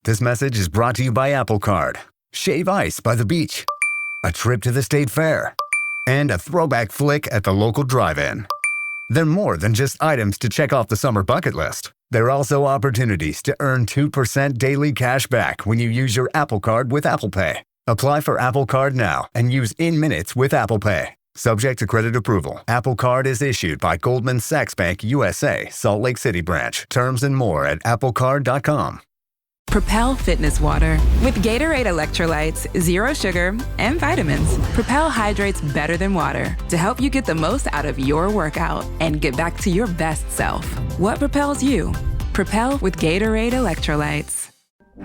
This message is brought to you by Apple Card, Shave Ice by the beach, a trip to the state fair, and a throwback flick at the local drive-in. They're more than just items to check off the summer bucket list. They're also opportunities to earn 2% daily cash back when you use your Apple Card with Apple Pay. Apply for Apple Card now and use in minutes with Apple Pay. Subject to credit approval. Apple Card is issued by Goldman Sachs Bank USA, Salt Lake City branch. Terms and more at applecard.com. Propel Fitness Water. With Gatorade electrolytes, zero sugar, and vitamins, Propel hydrates better than water to help you get the most out of your workout and get back to your best self. What propels you? Propel with Gatorade electrolytes.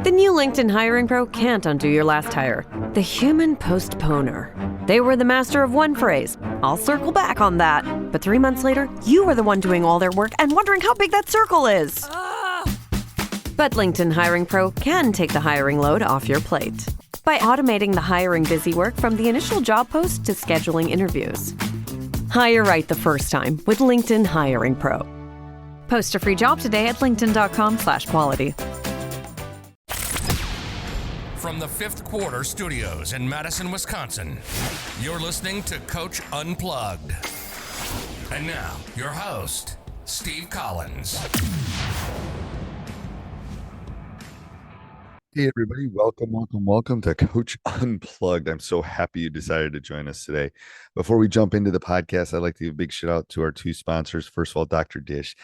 The new LinkedIn Hiring Pro can't undo your last hire. The human postponer. They were the master of one phrase. I'll circle back on that. But 3 months later, you were the one doing all their work and wondering how big that circle is. But LinkedIn Hiring Pro can take the hiring load off your plate by automating the hiring busy work from the initial job post to scheduling interviews. Hire right the first time with LinkedIn Hiring Pro. Post a free job today at linkedin.com/quality. From the Fifth Quarter Studios in Madison, Wisconsin, you're listening to Coach Unplugged. And now, your host, Steve Collins. Hey everybody, welcome to Coach Unplugged. I'm so happy you decided to join us today. Before we jump into the podcast, I'd like to give a big shout out to our two sponsors. First of all, Dr. Dish,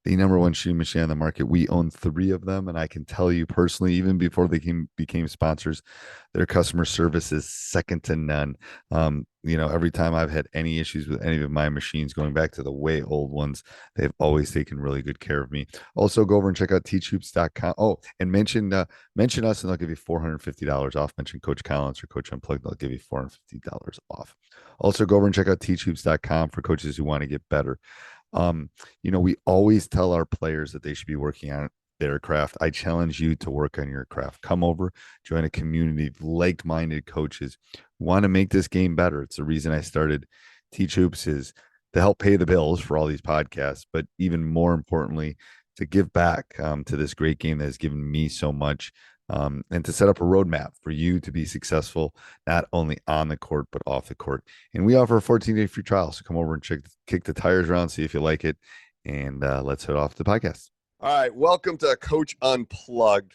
the number one shooting machine on the market. We own 3 of them, and I can tell you personally, even before they became sponsors, their customer service is second to none. Every time I've had any issues with any of my machines, going back to the way old ones, they've always taken really good care of me. Also, go over and check out teachhoops.com. Oh, and mention us, and they'll give you $450 off. Mention Coach Collins or Coach Unplugged, they'll give you $450 off. Also, go over and check out teachhoops.com for coaches who want to get better. We always tell our players that they should be working on their craft. I challenge you to work on your craft. Come over, join a community of like-minded coaches who want to make this game better. It's the reason I started Teach Hoops, is to help pay the bills for all these podcasts, but even more importantly, to give back to this great game that has given me so much, and to set up a roadmap for you to be successful, not only on the court, but off the court. And we offer a 14-day free trial. So come over and kick the tires around, see if you like it. And let's head off the podcast. All right. Welcome to Coach Unplugged.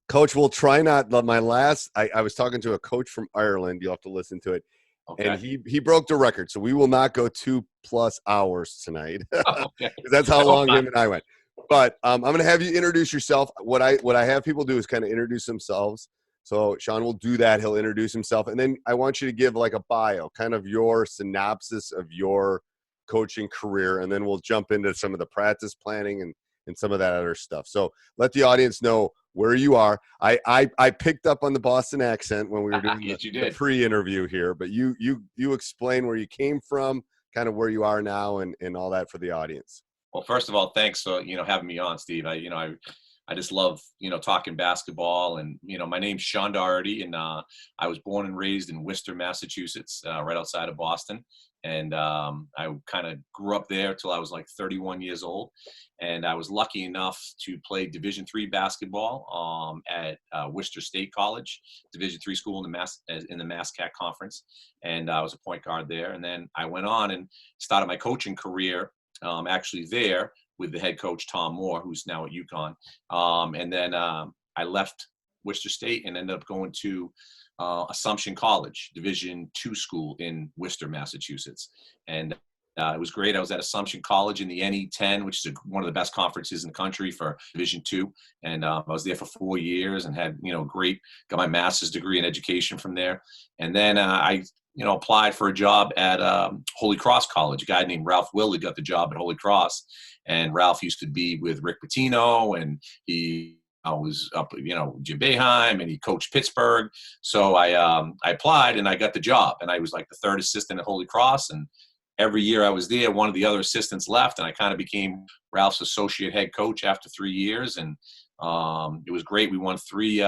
Coach, we'll try not, I was talking to a coach from Ireland. You'll have to listen to it. Okay. And he broke the record. So we will not go 2+ hours tonight. Okay. That's how long him and I went. But I'm going to have you introduce yourself. What I have people do is kind of introduce themselves. So Sean will do that. He'll introduce himself. And then I want you to give like a bio, kind of your synopsis of your coaching career. And then we'll jump into some of the practice planning and some of that other stuff. So let the audience know where you are. I picked up on the Boston accent when we were doing the pre-interview here. But you explain where you came from, kind of where you are now and all that for the audience. Well, first of all, thanks for, having me on, Steve. I just love, talking basketball, and, my name's Sean Doherty, and I was born and raised in Worcester, Massachusetts, right outside of Boston. And I kind of grew up there till I was like 31 years old. And I was lucky enough to play Division III basketball at Worcester State College, Division III school in the MASCAC conference. And I was a point guard there. And then I went on and started my coaching career actually there with the head coach, Tom Moore, who's now at UConn. And then I left Worcester State and ended up going to Assumption College, Division II school in Worcester, Massachusetts. And it was great. I was at Assumption College in the NE10, which is one of the best conferences in the country for Division II. And I was there for 4 years and had, got my master's degree in education from there. And then I applied for a job at Holy Cross College. A guy named Ralph Willey got the job at Holy Cross. And Ralph used to be with Rick Pitino, and he was up, Jim Boeheim, and he coached Pittsburgh. So I applied and I got the job. And I was like the third assistant at Holy Cross. And every year I was there, one of the other assistants left, and I kind of became Ralph's associate head coach after 3 years. And it was great. We won three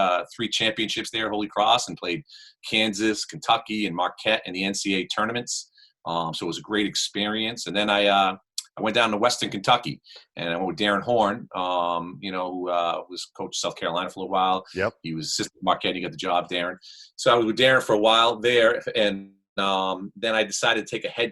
championships there at Holy Cross and played Kansas, Kentucky, and Marquette in the NCAA tournaments. So it was a great experience. And then I I went down to Western Kentucky, and I went with Darren Horn, who was coach of South Carolina for a while. Yep. He was assistant Marquette. He got the job, Darren. So I was with Darren for a while there, and then I decided to take a head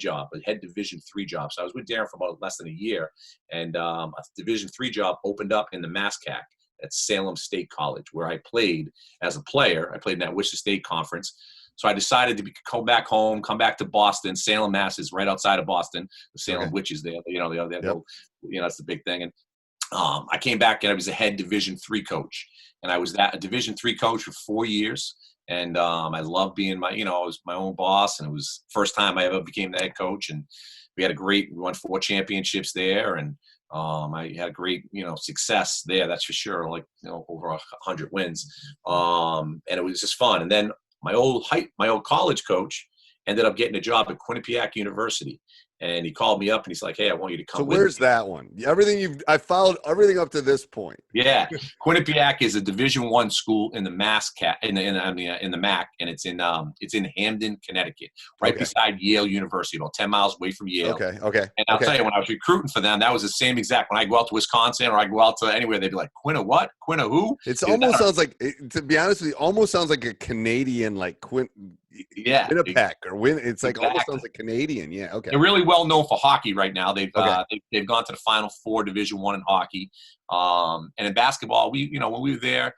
Division III job. So I was with Darren for about less than a year, and a Division III job opened up in the MASCAC at Salem State College, where I played as a player. I played in that Worcester State Conference. So I decided to come back home, come back to Boston. Salem, Mass is right outside of Boston. The Salem Witches there, that's the big thing. And I came back and I was a head Division III coach, and I was a Division III coach for 4 years. And I loved being I was my own boss, and it was the first time I ever became the head coach. And we won 4 championships there, and I had great, success there. That's for sure. Over 100 wins. And it was just fun. And then my old college coach ended up getting a job at Quinnipiac University. And he called me up and he's like, "Hey, I want you to come." So where's that one? I followed everything up to this point. Yeah, Quinnipiac is a Division I school in the MASCAC, in the MAC, and it's in Hamden, Connecticut, right beside Yale University, about 10 miles away from Yale. Okay. And I'll tell you, when I was recruiting for them, that was the same exact. When I go out to Wisconsin or I go out to anywhere, they'd be like, "Quinna what? Quinna who?" Sounds like, to be honest with you, almost sounds like a Canadian, like Winnipeg or Win. It's like almost sounds like Canadian. Yeah. Okay. They're really well known for hockey right now. They've gone to the Final Four Division I in hockey. And in basketball, when we were there,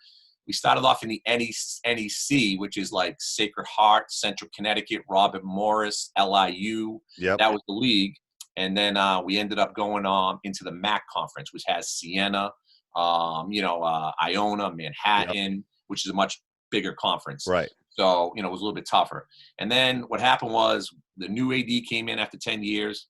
we started off in the NEC, which is like Sacred Heart, Central Connecticut, Robert Morris, LIU. Yep. That was the league. And then we ended up going into the MAC conference, which has Siena, Iona, Manhattan, which is a much bigger conference. Right. So, it was a little bit tougher. And then what happened was the new AD came in after 10 years,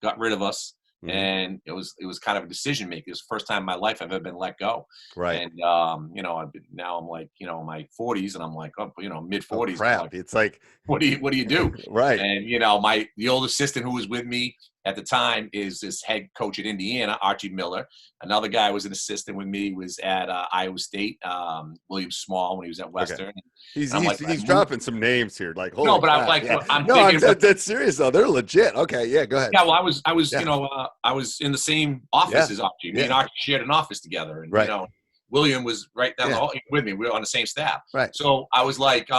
got rid of us. Mm-hmm. And it was kind of a decision making. It was the first time in my life I've ever been let go. Right. And, now I'm like, in my 40s, and I'm like, mid 40s. Oh, crap. Like, it's like, what do you do? Right. And, the old assistant who was with me at the time is this head coach at Indiana, Archie Miller. Another guy was an assistant with me, was at Iowa State, William Small, when he was at Western. Okay. He's dropping some names here. Like, holy that's serious though. They're legit. Okay, yeah, go ahead. Yeah, well, I was I was in the same office as Archie. Me and Archie shared an office together, and William was right down the hall with me. We were on the same staff. Right. So I was like, do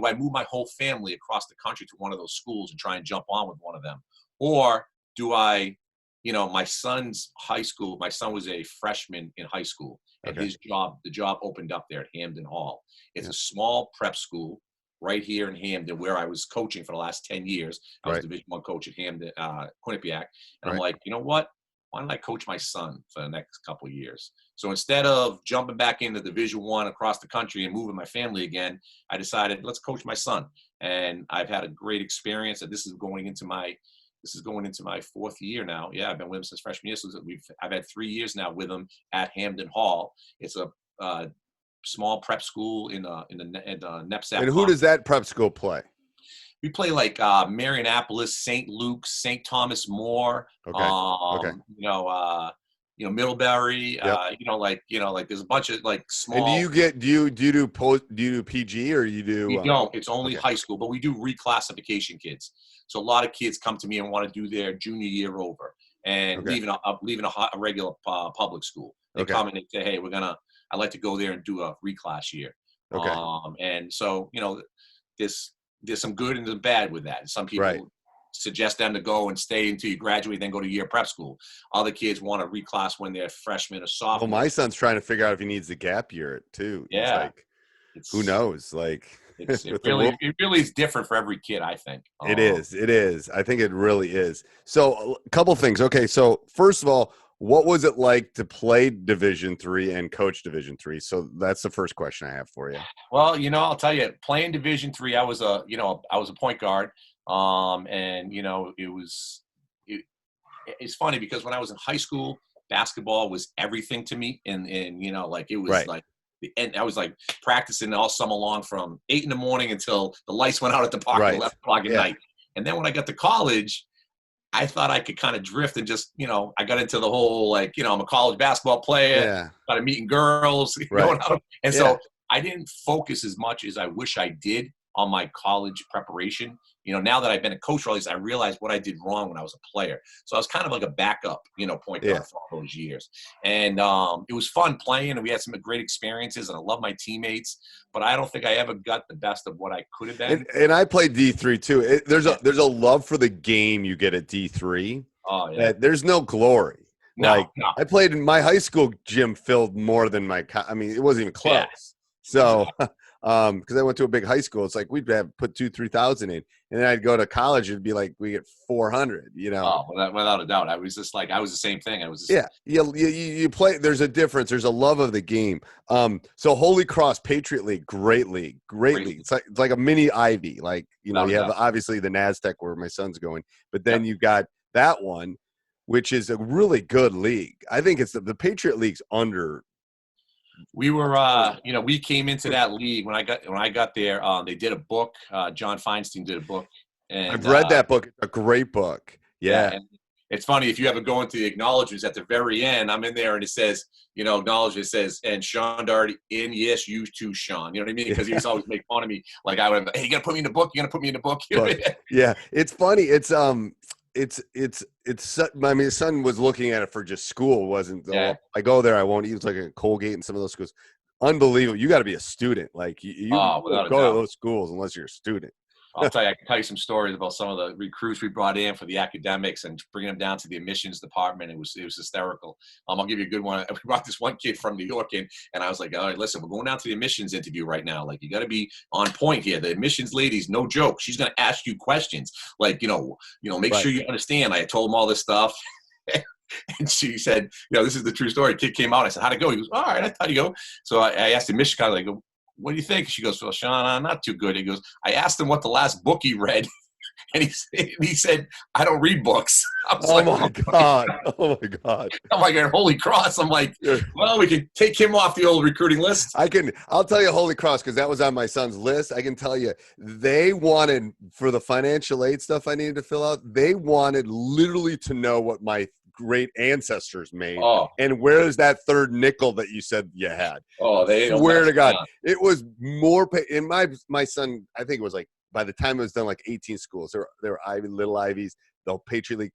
I move my whole family across the country to one of those schools and try and jump on with one of them, or do I? My son's high school, my son was a freshman in high school, and the job opened up there at Hamden Hall. It's a small prep school right here in Hamden, where I was coaching for the last 10 years. I was Division I coach at Hamden, Quinnipiac. And I'm like, you know what? Why don't I coach my son for the next couple of years? So instead of jumping back into Division I across the country and moving my family again, I decided, let's coach my son. And I've had a great experience. And this is going into my 4th year now. Yeah, I've been with him since freshman year. So I've had 3 years now with him at Hamden Hall. It's a small prep school in the NEPSAP. And who does that prep school play? We play like Marionopolis, St. Luke's, St. Thomas More. Middlebury. Like there's a bunch of like small. And do you do PG or you do? We don't. It's only high school, but we do reclassification kids. So a lot of kids come to me and want to do their junior year over and leaving a regular public school. They come and they say, "Hey, I'd like to go there and do a reclass year." Okay. And so there's some good and some bad with that. Some people suggest them to go and stay until you graduate, then go to year prep school. Other kids want to reclass when they're freshmen or sophomore. Well, my son's trying to figure out if he needs the gap year too. Yeah. Who knows? Like, it really is different for every kid, I think. It is. I think it really is. So a couple things. Okay. So first of all, what was it like to play Division III and coach Division III? So that's the first question I have for you. Well, I'll tell you, playing Division III, I was a point guard. It's funny because when I was in high school, basketball was everything to me. And it was like, and I was like practicing all summer long from 8 a.m. until the lights went out at the park at 11 o'clock at night. And then when I got to college, I thought I could kind of drift and just, I got into the whole, I'm a college basketball player, started meeting girls, going out. And so I didn't focus as much as I wish I did on my college preparation. Now that I've been a coach for all these, I realized what I did wrong when I was a player. So I was kind of like a backup, point guard for all those years. And it was fun playing, and we had some great experiences, and I love my teammates. But I don't think I ever got the best of what I could have been. And I played D3 too. There's a love for the game you get at D3. Oh yeah. There's no glory. No. I played in my high school gym filled more than it wasn't even close. Yeah. So, because I went to a big high school, it's like we'd have put 2,000-3,000 in, and then I'd go to college, it'd be like we get 400. Oh, without a doubt, I was just like I was the same thing. You play. There's a difference. There's a love of the game. So Holy Cross Patriot League, great league. It's like a mini Ivy. Like you have obviously the NASDAQ where my son's going, but then you got that one, which is a really good league. I think it's the Patriot League's under. We were, we came into that league when I got there. They did a book. John Feinstein did a book, and I've read that book. It's a great book. Yeah. And it's funny if you ever go into the acknowledgments at the very end. I'm in there, and it says, acknowledgement says, and Sean Doherty in. Yes, you too, Sean. You know what I mean? Because he was always make fun of me. Like I would, hey, you gotta put me in the book. You gotta put me in the book. Yeah, it's funny. It's I mean, his son was looking at it for just school. Wasn't I go there, I won't eat. It's like a Colgate and some of those schools. Unbelievable. You got to be a student. Like you don't go to those schools unless you're a student. I can tell you some stories about some of the recruits we brought in for the academics and bringing them down to the admissions department. It was hysterical. I'll give you a good one. We brought this one kid from New York in, and I was like, all right, listen, we're going down to the admissions interview right now. Like, you got to be on point here. The admissions lady's no joke. She's going to ask you questions. Like, make sure you understand. I told him all this stuff. And she said, this is the true story. Kid came out. I said, how'd it go? He goes, all right, I thought you go. So I asked him, Michigan, I go, what do you think? She goes, well, Sean, I'm not too good. He goes, I asked him what the last book he read, and he said, I don't read books. Oh my God. I'm like, Holy Cross. I'm like, well, we can take him off the old recruiting list. I'll tell you Holy Cross, because that was on my son's list. I can tell you, they wanted, for the financial aid stuff I needed to fill out, they wanted literally to know what my great ancestors made, and where is that third nickel that you said you had? They swear to God, it was more. In my son, I think it was like by the time it was done, like 18 schools. There were little Ivies, the Patriot League.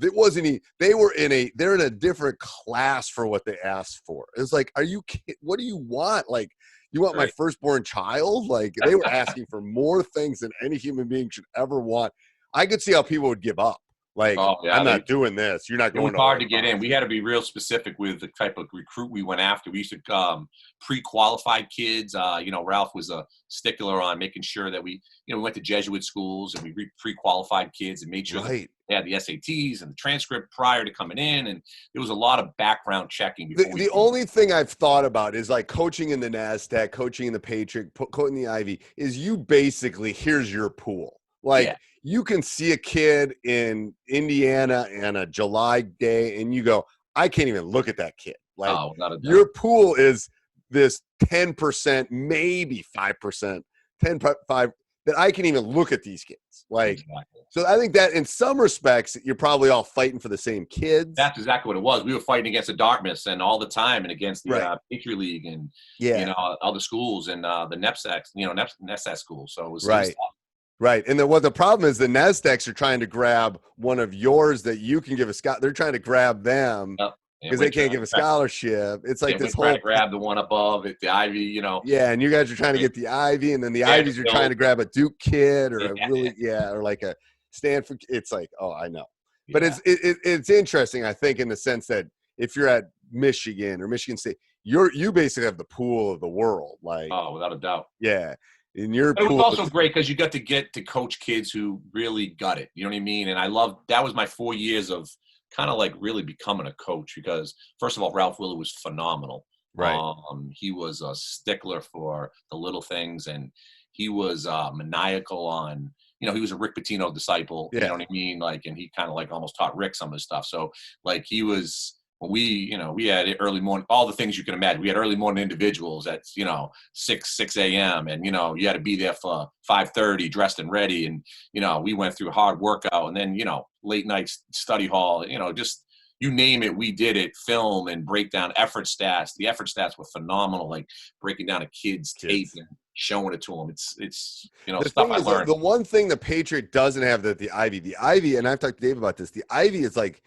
It wasn't. They're in a different class for what they asked for. It's like, are you kidding? What do you want? Like, you want my firstborn child? Like, they were asking for more things than any human being should ever want. I could see how people would give up. Like, I'm not doing this. You're not going. It was hard to get in. We had to be real specific with the type of recruit we went after. We used to pre-qualified kids. Ralph was a stickler on making sure that we went to Jesuit schools and we pre-qualified kids and made sure that they had the SATs and the transcript prior to coming in. And there was a lot of background checking. The only thing I've thought about is like coaching in the NASDAQ, coaching in the Patriot, coaching the Ivy, is you basically, here's your pool. Like, you can see a kid in Indiana on a July day and you go, I can't even look at that kid. Like, your pool is this 10%, maybe 5%, 5 that I can even look at these kids. Like, so I think that in some respects, you're probably all fighting for the same kids. That's exactly what it was. We were fighting against the Dartmouth and all the time, and against the Patriot League and other schools and the NEPSAC schools. So it was tough. Right. And then what the problem is, the NASDAQs are trying to grab one of yours that you can give a scholarship. They're trying to grab them because they can't give a scholarship. It's like this whole – grab the one above it, the Ivy, Yeah, and you guys are trying to get the Ivy, and then the Ivies are trying to grab a Duke kid or or like a Stanford. It's like, I know. But it's interesting, I think, in the sense that if you're at Michigan or Michigan State, you basically have the pool of the world. Like, without a doubt. Yeah. It was also great because you got to get to coach kids who really got it. You know what I mean? And I loved that was my 4 years of kind of like really becoming a coach because, first of all, Ralph Willard was phenomenal. Right. He was a stickler for the little things, and he was maniacal on, he was a Rick Pitino disciple. You know what I mean? Like, and he kind of like almost taught Rick some of the stuff. So like he was. We had early morning, all the things you can imagine. We had early morning individuals at, 6 a.m. And, you had to be there for 5:30 dressed and ready. And, we went through a hard workout and then, late night study hall, just you name it. We did it, film and break down effort stats. The effort stats were phenomenal. Like breaking down a kid's tape and showing it to them. It's The stuff thing I is, learned. the one thing the Patriot doesn't have that the Ivy, and I've talked to Dave about this. The Ivy is like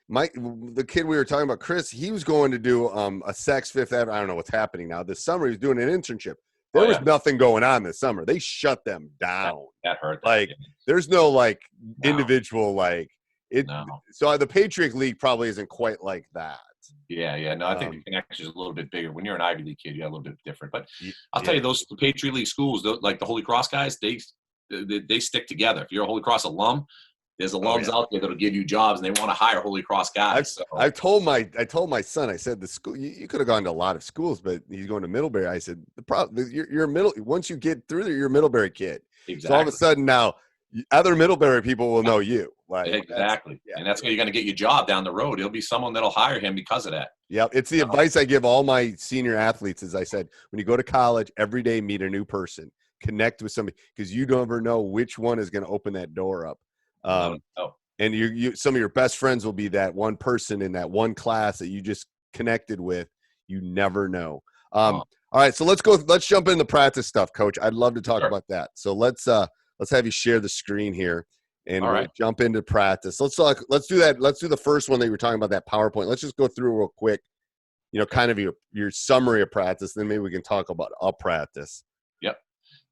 the kid we were talking about, Chris. He was going to do a Saks Fifth Avenue. I don't know what's happening now. This summer, he was doing an internship. There was nothing going on this summer. They shut them down. That hurt. Like, there's no individual it. No. So the Patriot League probably isn't quite like that. Yeah. No, I think the connection is a little bit bigger. When you're an Ivy League kid, you're a little bit different. But I'll tell you, those Patriot League schools, like the Holy Cross guys, they stick together. If you're a Holy Cross alum, there's alums out there that'll give you jobs, and they want to hire Holy Cross guys. I told my son, I said, the school, you could have gone to a lot of schools, but he's going to Middlebury. I said, the problem, you're middle. Once you get through there, you're a Middlebury kid. Exactly. So all of a sudden now, other Middlebury people will know you. Exactly. And that's where you're going to get your job down the road. It'll be someone that'll hire him because of that. Yep. It's the advice I give all my senior athletes. As I said, when you go to college, every day meet a new person, connect with somebody, because you never know which one is going to open that door up. And you some of your best friends will be that one person in that one class that you just connected with. You never know. All right, so let's jump into the practice stuff, Coach. I'd love to talk about that. So let's have you share the screen here, and we'll jump into practice. Let's do that. Let's do the first one that you were talking about, that PowerPoint. Let's just go through real quick, kind of your summary of practice. Then maybe we can talk about practice. Yep.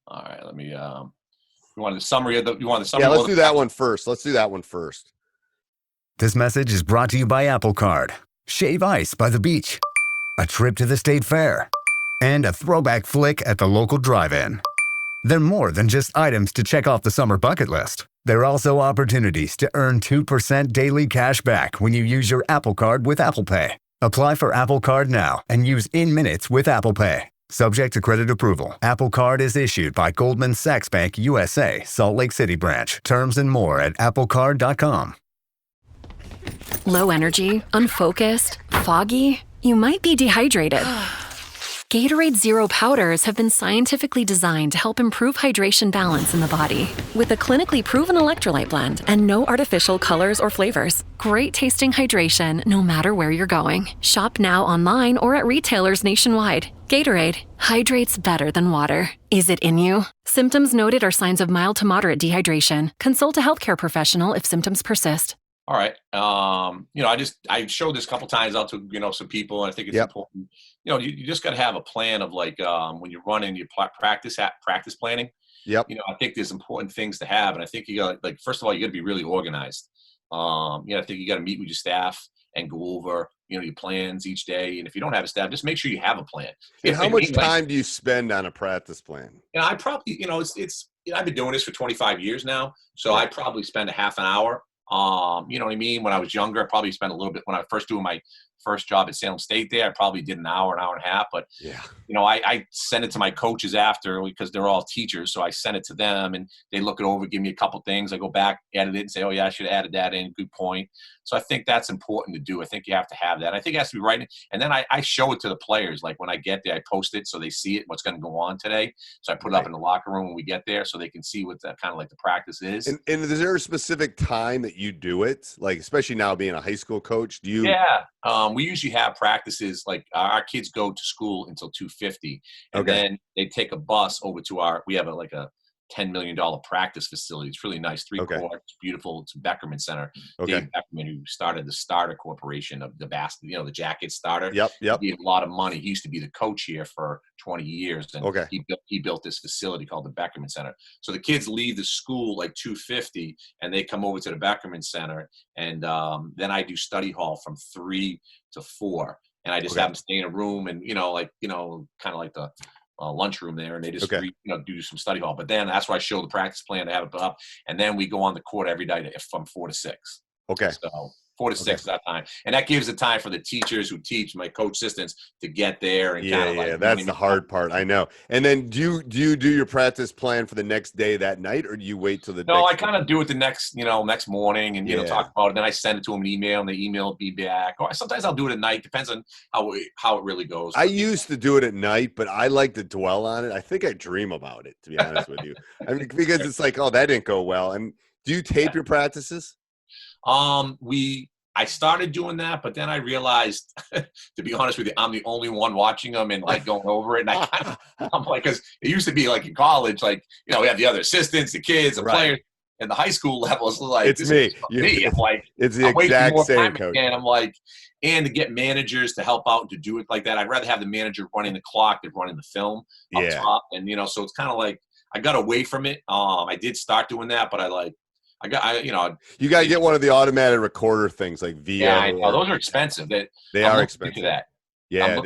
All right. Let me. You want the summary? Yeah, let's do that one first. This message is brought to you by Apple Card, Shave Ice by the beach, a trip to the state fair, and a throwback flick at the local drive-in. They're more than just items to check off the summer bucket list. They're also opportunities to earn 2% daily cash back when you use your Apple Card with Apple Pay. Apply for Apple Card now and use in minutes with Apple Pay. Subject to credit approval. Apple Card is issued by Goldman Sachs Bank USA, Salt Lake City branch. Terms and more at applecard.com. Low energy, unfocused, foggy? You might be dehydrated. Gatorade Zero powders have been scientifically designed to help improve hydration balance in the body. With a clinically proven electrolyte blend and no artificial colors or flavors. Great tasting hydration no matter where you're going. Shop now online or at retailers nationwide. Gatorade, hydrates better than water. Is it in you? Symptoms noted are signs of mild to moderate dehydration. Consult a healthcare professional if symptoms persist. All right. I showed this a couple times out to, some people, and I think it's important. You just got to have a plan of when you're running your practice planning. Yep. I think there's important things to have. And I think you got first of all, you got to be really organized. I think you got to meet with your staff and go over, your plans each day. And if you don't have a staff, just make sure you have a plan. And how much time do you spend on a practice plan? I probably, I've been doing this for 25 years now. So I probably spend a half an hour. You know what I mean? When I was younger, I probably spent a little bit. When I first doing my first job at Salem State there, I probably did an hour and a half. But, I send it to my coaches after because they're all teachers. So I send it to them and they look it over, give me a couple things. I go back, edit it and say, oh, yeah, I should have added that in. Good point. So I think that's important to do. I think you have to have that. I think it has to be right. And then I show it to the players. Like when I get there, I post it so they see it, what's going to go on today. So I put it up in the locker room when we get there so they can see what kind of the practice is. And is there a specific time that you do it? Like, especially now being a high school coach, do you? Yeah. We usually have practices our kids go to school until 2:50 and then they take a bus over to we have a $10 million practice facility. It's really nice. 3 courts, beautiful. It's a Beckerman Center. Dave Beckerman, who started the Starter Corporation of the basket, the jacket starter. Yep. He had a lot of money. He used to be the coach here for 20 years. And he built this facility called the Beckerman Center. So the kids leave the school 2:50 and they come over to the Beckerman Center. And then I do study hall from 3 to 4. And I just have them stay in a room and, kind of like the lunchroom there, and they just do some study hall. But then that's why I show the practice plan to have it up, and then we go on the court every day from 4 to 6. Okay. So 4 to 6 is that time, and that gives the time for the teachers who teach, my coach assistants, to get there and that's the hard part. I know. And then do you do your practice plan for the next day that night, or do you wait till the? No, I kind of do it the next morning and talk about it. Then I send it to them an email, and they email me back. Or sometimes I'll do it at night. Depends on how it really goes. I used to do it at night, but I like to dwell on it. I think I dream about it, to be honest with you. I mean, because it's that didn't go well. And do you tape your practices? I started doing that, but then I realized, to be honest with you, I'm the only one watching them and like going over it. And I'm like, because it used to be like in college, like, you know, we have the other assistants, the kids, the players. And the high school level is like, it's me. I'm like, it's the exact same, Coach. And I'm like, and to get managers to help out and to do it like that, I'd rather have the manager running the clock than running the film up top. And, you know, so it's kind of like I got away from it. I did start doing that, but you got to get one of the automated recorder things like VO. Yeah, I know. Those are expensive. They are expensive. That. Yeah,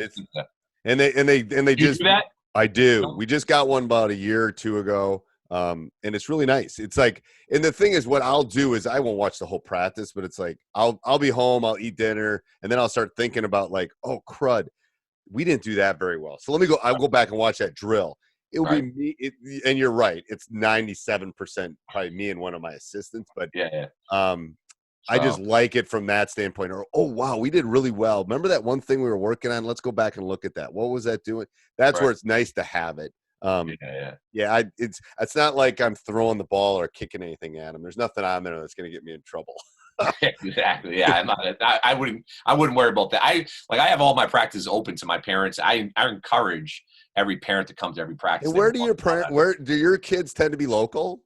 and they just do that? I do. We just got one about a year or two ago. And it's really nice. It's like, and the thing is, what I'll do is I won't watch the whole practice, but it's like I'll be home, I'll eat dinner, and then I'll start thinking about like, oh crud, we didn't do that very well. So I'll go back and watch that drill. It'll be me, and you're right. It's 97% probably me and one of my assistants, but I just like it from that standpoint. Or, oh wow, we did really well. Remember that one thing we were working on? Let's go back and look at that. What was that doing? That's where it's nice to have it. It's not like I'm throwing the ball or kicking anything at him. There's nothing on there that's going to get me in trouble. Exactly. Yeah, I wouldn't worry about that. I have all my practices open to my parents. I encourage every parent to come to every practice. And where do your kids tend to be local?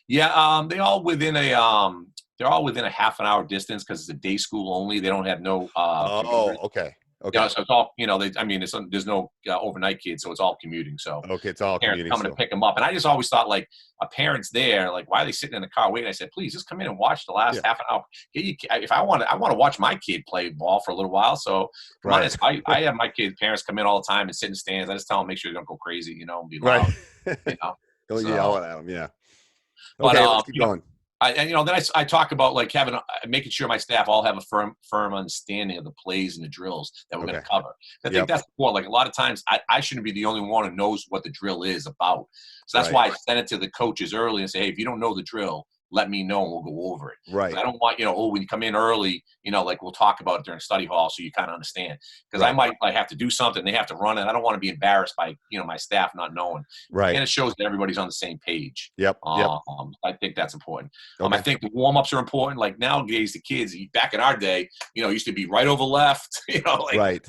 Yeah, they're all within a half an hour distance because it's a day school only. They don't have no. Okay. Okay. You know, so it's all, you know, there's no overnight kids, so it's all commuting. So it's all parents coming to pick them up. And I just always thought, like, a parent's there, like, why are they sitting in the car waiting? I said, please just come in and watch the last half an hour. If I want to watch my kid play ball for a little while. So I have my kids' parents come in all the time and sit in stands. I just tell them, make sure you don't go crazy, you know, and be loud. You know? Don't yell at them. Yeah. Okay, but, let's keep going. Then I talk about like making sure my staff all have a firm understanding of the plays and the drills that we're going to cover. I think that's important. Like a lot of times I shouldn't be the only one who knows what the drill is about. So that's why I send it to the coaches early and say, hey, if you don't know the drill, let me know and we'll go over it. Right. I don't want, when you come in early, like we'll talk about it during study hall so you kind of understand. Because I might like have to do something, they have to run it. I don't want to be embarrassed by, my staff not knowing. Right. And it shows that everybody's on the same page. Yep. I think that's important. I think the warm-ups are important. Like nowadays, the kids, back in our day, used to be right over left,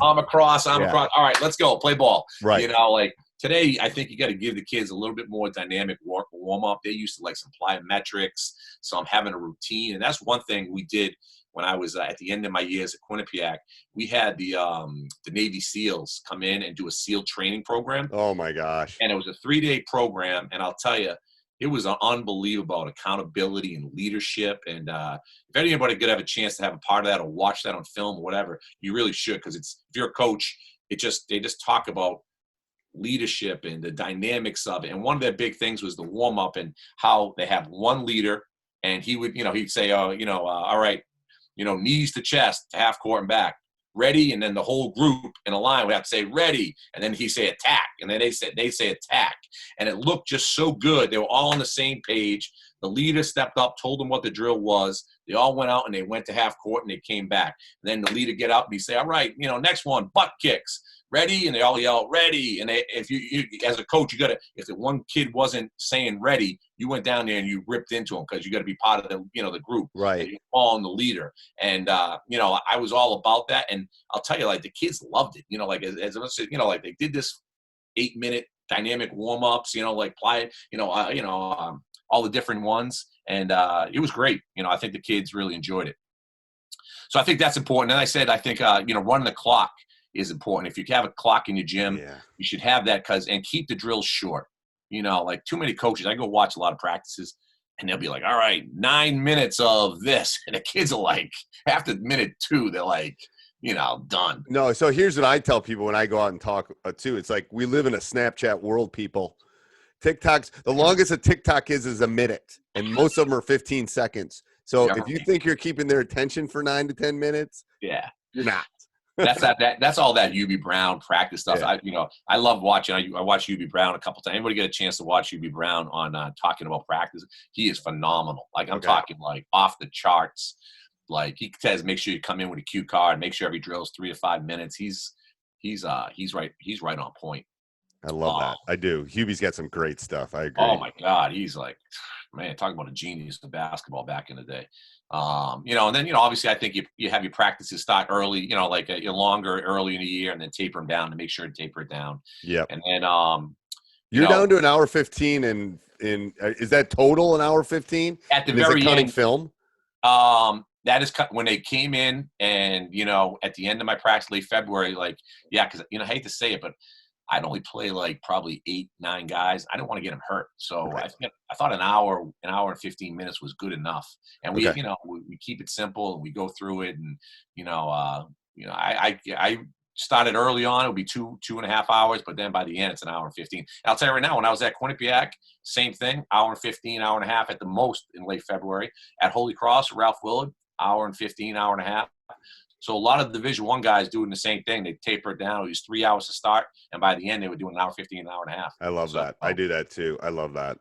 arm across. All right, let's go, play ball. Right. Today, I think you got to give the kids a little bit more dynamic warm-up. They used to like some plyometrics, some having a routine. And that's one thing we did when I was at the end of my years at Quinnipiac. We had the Navy SEALs come in and do a SEAL training program. Oh, my gosh. And it was a 3-day program. And I'll tell you, it was unbelievable accountability and leadership. And if anybody could have a chance to have a part of that or watch that on film or whatever, you really should. Because if you're a coach, they just talk about leadership and the dynamics of it. And one of their big things was the warm up and how they have one leader and he would, he'd say, all right, knees to chest, to half court and back, ready. And then the whole group in a line would have to say ready. And then he'd say attack. And then they say attack. And it looked just so good. They were all on the same page. The leader stepped up, told them what the drill was. They all went out and they went to half court and they came back. And then the leader get out and he'd say, all right, next one, butt kicks. Ready, and they all yell ready. And if you as a coach, you got to, if the one kid wasn't saying ready, you went down there and you ripped into him because you got to be part of the group, right? You're following the leader, and I was all about that. And I'll tell you, like the kids loved it. As I said, like they did this 8-minute dynamic warm ups, like play, all the different ones, and it was great. I think the kids really enjoyed it. So I think that's important. And I said, I think running the clock is important. If you have a clock in your gym, you should have that and keep the drills short. Like too many coaches, I go watch a lot of practices and they'll be like, all right, 9 minutes of this. And the kids are like, after minute 2, they're like, done. No. So here's what I tell people when I go out and talk too. It's like, we live in a Snapchat world, people. TikToks, the longest a TikTok is a minute. And most of them are 15 seconds. So if you think you're keeping their attention for 9 to 10 minutes, you're not. That's all that UB Brown practice stuff. I love watching. I watched UB Brown a couple times. Anybody get a chance to watch UB Brown on talking about practice? He is phenomenal. Like I'm talking like off the charts. Like he says, make sure you come in with a cue card. Make sure every drill is 3 to 5 minutes. He's right. He's right on point. I love that. I do. Hubie's got some great stuff. I agree. Oh my God, he's like, man, talking about a genius of basketball back in the day. And then, obviously I think you have your practices start early, like longer early in the year, and then taper them down to make sure to taper it down. Yep. And then, you're down to an hour 15 and is that total an hour 15? At the and very counting end, film? That is when they came in, and, at the end of my practice, late February, because, I hate to say it, but I'd only play probably 8-9 guys. I didn't want to get them hurt. So right. I thought an hour and 15 minutes was good enough. And we, we keep it simple, and we go through it. And, I started early on. It would be 2.5 hours, but then by the end, it's an hour and 15. And I'll tell you right now, when I was at Quinnipiac, same thing, hour and 15, hour and a half at the most in late February. At Holy Cross, Ralph Willard, hour and 15, hour and a half. So a lot of Division I guys doing the same thing. They taper it down. It was 3 hours to start, and by the end, they were doing an hour 15, an hour and a half. I love that. I do that too. I love that.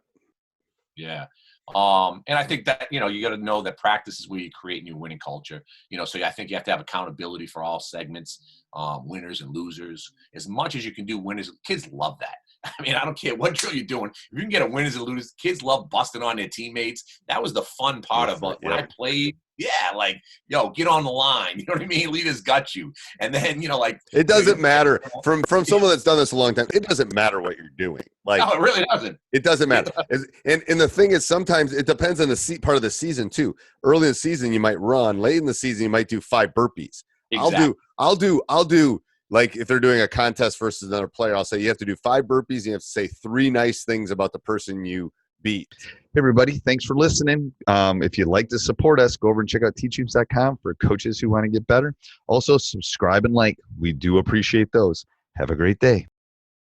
Yeah. And I think that, you got to know that practice is where you create your winning culture. So I think you have to have accountability for all segments, winners and losers. As much as you can do winners, kids love that. I mean, I don't care what drill you're doing. If you can get a winners and losers, kids love busting on their teammates. That was the fun part of when I played. Yeah, get on the line. You know what I mean? Leaders got you. And then, it doesn't matter from someone that's done this a long time. It doesn't matter what you're doing. No, it really doesn't. It doesn't matter. And the thing is, sometimes it depends on the part of the season too. Early in the season, you might run. Late in the season, you might do 5 burpees. Exactly. I'll do like if they're doing a contest versus another player, I'll say you have to do 5 burpees. And you have to say 3 nice things about the person you beat. Hey everybody, thanks for listening. If you'd like to support us, go over and check out teachhoops.com for coaches who want to get better. Also, subscribe and like. We do appreciate those. Have a great day.